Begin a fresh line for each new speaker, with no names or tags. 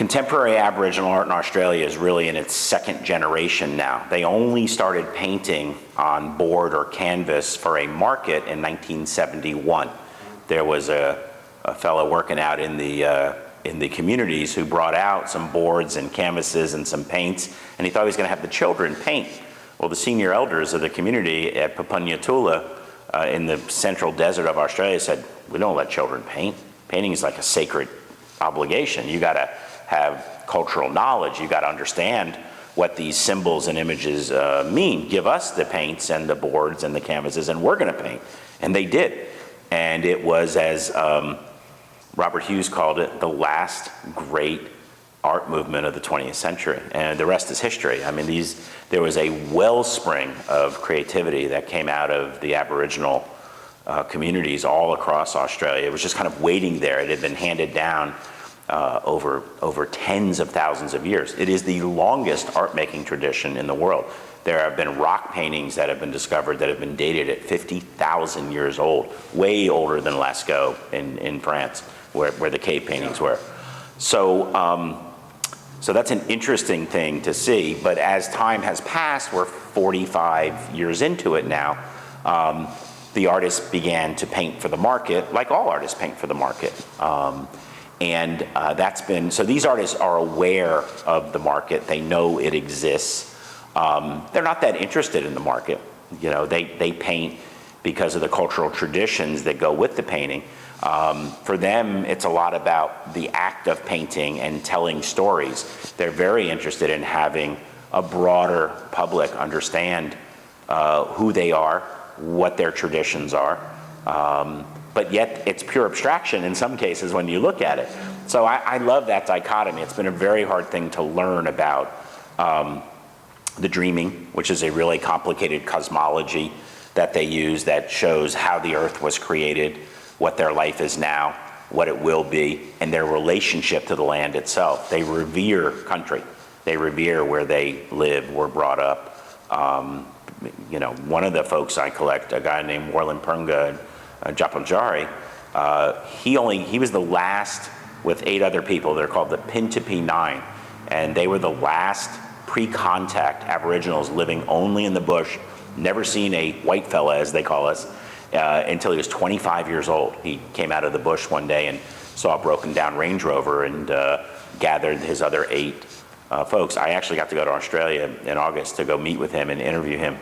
Contemporary Aboriginal art in Australia is really in its second generation now. They only started painting on board or canvas for a market in 1971. There was a fellow working out in the communities who brought out some boards and canvases and some paints, and he thought he was going to have the children paint. Well, the senior elders of the community at Papunyatula in the central desert of Australia said, we don't let children paint. Painting is like a sacred obligation. You got to have cultural knowledge. You got to understand what these symbols and images mean. Give us the paints and the boards and the canvases, and we're going to paint. And they did. And it was, as Robert Hughes called it, the last great art movement of the 20th century. And the rest is history. I mean, there was a wellspring of creativity that came out of the Aboriginal communities all across Australia. It was just kind of waiting there. It had been handed down over tens of thousands of years. It is the longest art-making tradition in the world. There have been rock paintings that have been discovered that have been dated at 50,000 years old, way older than Lascaux in France, where the cave paintings were. So that's an interesting thing to see, but as time has passed, we're 45 years into it now, the artists began to paint for the market, like all artists paint for the market. And that's been, so these artists are aware of the market, they know it exists. They're not that interested in the market. You know, they paint because of the cultural traditions that go with the painting. For them, it's a lot about the act of painting and telling stories. They're very interested in having a broader public understand who they are, what their traditions are. But yet it's pure abstraction in some cases when you look at it. So I love that dichotomy. It's been a very hard thing to learn about the dreaming, which is a really complicated cosmology that they use that shows how the earth was created, what their life is now, what it will be, and their relationship to the land itself. They revere country. They revere where they live, were brought up. You know, one of the folks I collect, a guy named Warland Pernga, Japajari, he was the last with 8 other people. They're called the Pintupi Nine, and they were the last pre-contact Aboriginals living only in the bush, never seen a white fella, as they call us, until he was 25 years old. He came out of the bush one day and saw a broken down Range Rover and gathered his other 8 folks. I actually got to go to Australia in August to go meet with him and interview him.